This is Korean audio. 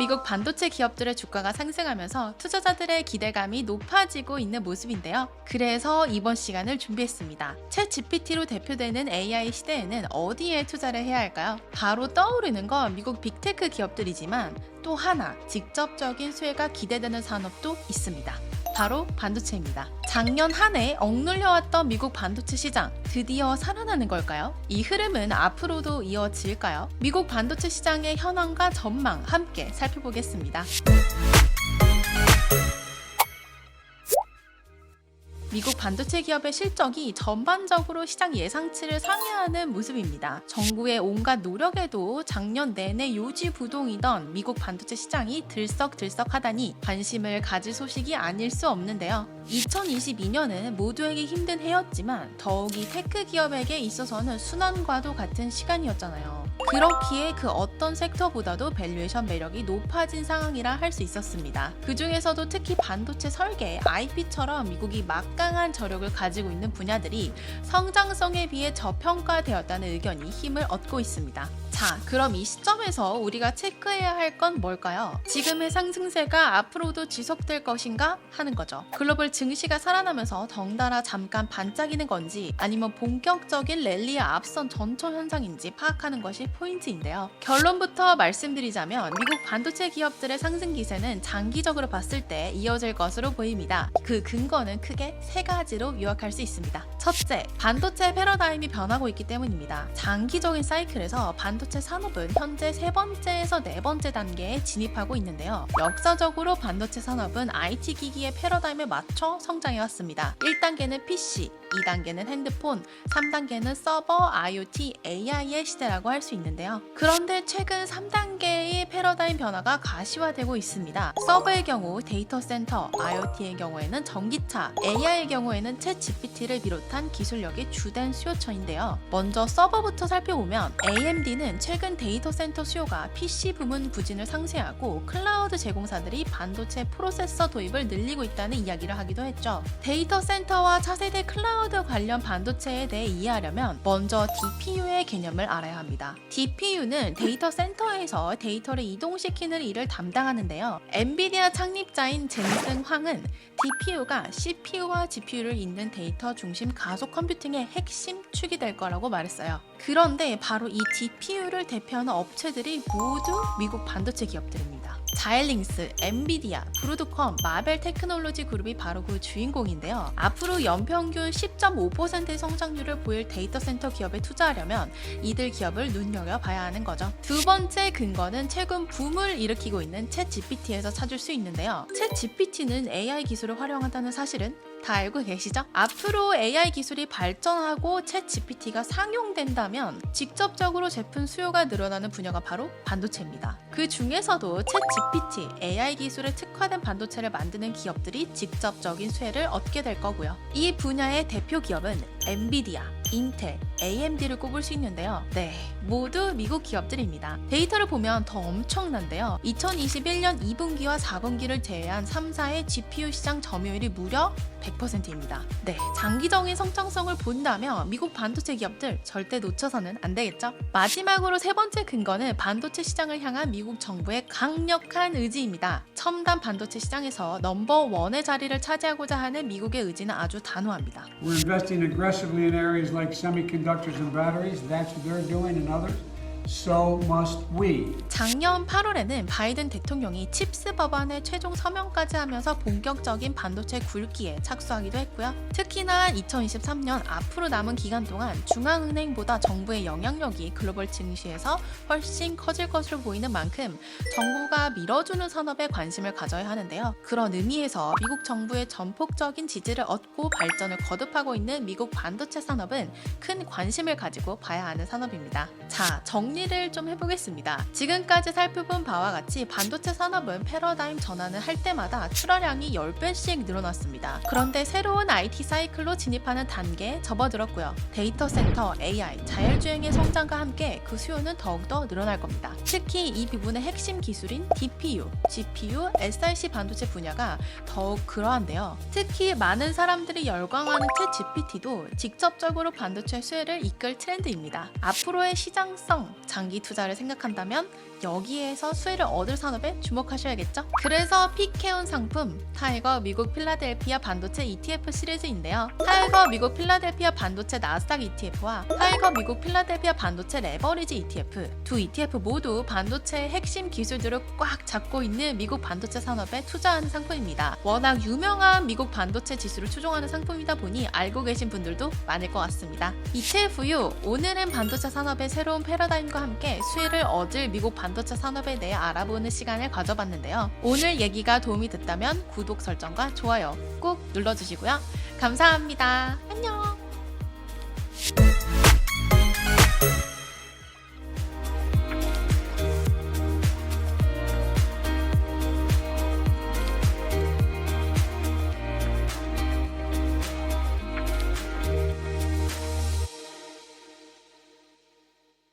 미국 반도체 기업들의 주가가 상승하면서 투자자들의 기대감이 높아지고 있는 모습인데요. 그래서 이번 시간을 준비했습니다. 챗 GPT로 대표되는 AI 시대에는 어디에 투자를 해야 할까요? 바로 떠오르는 건 미국 빅테크 기업들이지만 또 하나 직접적인 수혜가 기대되는 산업도 있습니다. 바로 반도체입니다. 작년 한 해 억눌려왔던 미국 반도체 시장 드디어 살아나는 걸까요? 이 흐름은 앞으로도 이어질까요? 미국 반도체 시장의 현황과 전망 함께 살펴보겠습니다. 미국 반도체 기업의 실적이 전반적으로 시장 예상치를 상회하는 모습입니다. 정부의 온갖 노력에도 작년 내내 요지부동이던 미국 반도체 시장이 들썩들썩하다니 관심을 가질 소식이 아닐 수 없는데요. 2022년은 모두에게 힘든 해였지만 더욱이 테크 기업에게 있어서는 순환과도 같은 시간이었잖아요. 그렇기에 그 어떤 섹터보다도 밸류에이션 매력이 높아진 상황이라 할 수 있었습니다. 그 중에서도 특히 반도체 설계, IP처럼 미국이 막강한 저력을 가지고 있는 분야들이 성장성에 비해 저평가되었다는 의견이 힘을 얻고 있습니다. 자, 그럼 이 시점에서 우리가 체크해야 할 건 뭘까요? 지금의 상승세가 앞으로도 지속될 것인가 하는 거죠. 글로벌 증시가 살아나면서 덩달아 잠깐 반짝이는 건지 아니면 본격적인 랠리에 앞선 전초 현상인지 파악하는 것이 포인트인데요. 결론부터 말씀드리자면 미국 반도체 기업들의 상승 기세는 장기적으로 봤을 때 이어질 것으로 보입니다. 그 근거는 크게 세 가지로 요약할 수 있습니다. 첫째, 반도체 패러다임이 변하고 있기 때문입니다. 장기적인 사이클에서 반도체 산업은 현재 세 번째에서 네 번째 단계에 진입하고 있는데요. 역사적으로 반도체 산업은 IT 기기의 패러다임에 맞춰 성장해왔습니다. 1단계는 PC, 2단계는 핸드폰, 3단계는 서버, IoT, AI의 시대라고 할 수 있는데요. 그런데 최근 3단계의 패러다임 변화가 가시화되고 있습니다. 서버의 경우 데이터 센터, IoT의 경우에는 전기차, AI의 경우에는 챗 GPT를 비롯한 기술력이 주된 수요처인데요. 먼저 서버부터 살펴보면 AMD는 최근 데이터 센터 수요가 PC 부문 부진을 상쇄하고 클라우드 제공사들이 반도체 프로세서 도입을 늘리고 있다는 이야기를 하기도 했죠. 데이터 센터와 차세대 클라우드 관련 반도체에 대해 이해하려면 먼저 DPU의 개념을 알아야 합니다. DPU는 데이터 센터에서 데이터를 이동시키는 일을 담당하는데요. 엔비디아 창립자인 젠슨 황은 DPU가 CPU와 GPU를 잇는 데이터 중심 가속 컴퓨팅의 핵심 축이 될 거라고 말했어요. 그런데 바로 이 DPU를 대표하는 업체들이 모두 미국 반도체 기업들입니다. 자일링스, 엔비디아, 브로드컴, 마벨 테크놀로지 그룹이 바로 그 주인공인데요. 앞으로 연평균 10.5%의 성장률을 보일 데이터 센터 기업에 투자하려면 이들 기업을 눈여겨봐야 하는 거죠. 두 번째 근거는 최근 붐을 일으키고 있는 챗 GPT에서 찾을 수 있는데요. 챗 GPT는 AI 기술을 활용한다는 사실은 다 알고 계시죠? 앞으로 AI 기술이 발전하고 챗 GPT가 상용된다면 직접적으로 제품 수요가 늘어나는 분야가 바로 반도체입니다. 그 중에서도 챗 GPT, AI 기술에 특화된 반도체를 만드는 기업들이 직접적인 수혜를 얻게 될 거고요. 이 분야의 대표 기업은 엔비디아, 인텔, AMD를 꼽을 수 있는데요. 네, 모두 미국 기업들입니다. 데이터를 보면 더 엄청난데요. 2021년 2분기와 4분기를 제외한 3사의 GPU 시장 점유율이 무려 100%입니다. 네, 장기적인 성장성을 본다면 미국 반도체 기업들 절대 놓쳐서는 안 되겠죠? 마지막으로 세 번째 근거는 반도체 시장을 향한 미국 정부의 강력한 의지입니다. 첨단 반도체 시장에서 넘버1의 자리를 차지하고자 하는 미국의 의지는 아주 단호합니다. We're investing aggressively in areas like semiconductors and batteries. That's what they're doing and others. So must we. 작년 8월에는 바이든 대통령이 칩스 법안의 최종 서명까지 하면서 본격적인 반도체 굴기에 착수하기도 했고요. 특히나 2023년 앞으로 남은 기간 동안 중앙은행보다 정부의 영향력이 글로벌 증시에서 훨씬 커질 것으로 보이는 만큼 정부가 밀어주는 산업에 관심을 가져야 하는데요. 그런 의미에서 미국 정부의 전폭적인 지지를 얻고 발전을 거듭하고 있는 미국 반도체 산업은 큰 관심을 가지고 봐야 하는 산업입니다. 자, 정리를 좀 해보겠습니다. 지금까지 살펴본 바와 같이 반도체 산업은 패러다임 전환을 할 때마다 출하량이 10배씩 늘어났습니다. 그런데 새로운 IT 사이클로 진입하는 단계에 접어들었고요. 데이터 센터, AI, 자율주행의 성장과 함께 그 수요는 더욱더 늘어날 겁니다. 특히 이 부분의 핵심 기술인 DPU, GPU, SiC 반도체 분야가 더욱 그러한데요. 특히 많은 사람들이 열광하는 챗 GPT도 직접적으로 반도체 수혜를 이끌 트렌드입니다. 앞으로의 시장성, 장기 투자를 생각한다면 여기에서 수혜를 얻을 산업에 주목하셔야겠죠? 그래서 픽해온 상품 타이거 미국 필라델피아 반도체 ETF 시리즈인데요. 타이거 미국 필라델피아 반도체 나스닥 ETF와 타이거 미국 필라델피아 반도체 레버리지 ETF 두 ETF 모두 반도체의 핵심 기술들을 꽉 잡고 있는 미국 반도체 산업에 투자하는 상품입니다. 워낙 유명한 미국 반도체 지수를 추종하는 상품이다 보니 알고 계신 분들도 많을 것 같습니다. ETF유 오늘은 반도체 산업의 새로운 패러다임과 함께 수혜를 얻을 미국 반도체 산업에 대해 알아보는 시간을 가져봤는데요. 오늘 얘기가 도움이 됐다면 구독 설정과 좋아요 꼭 눌러주시고요. 감사합니다. 안녕.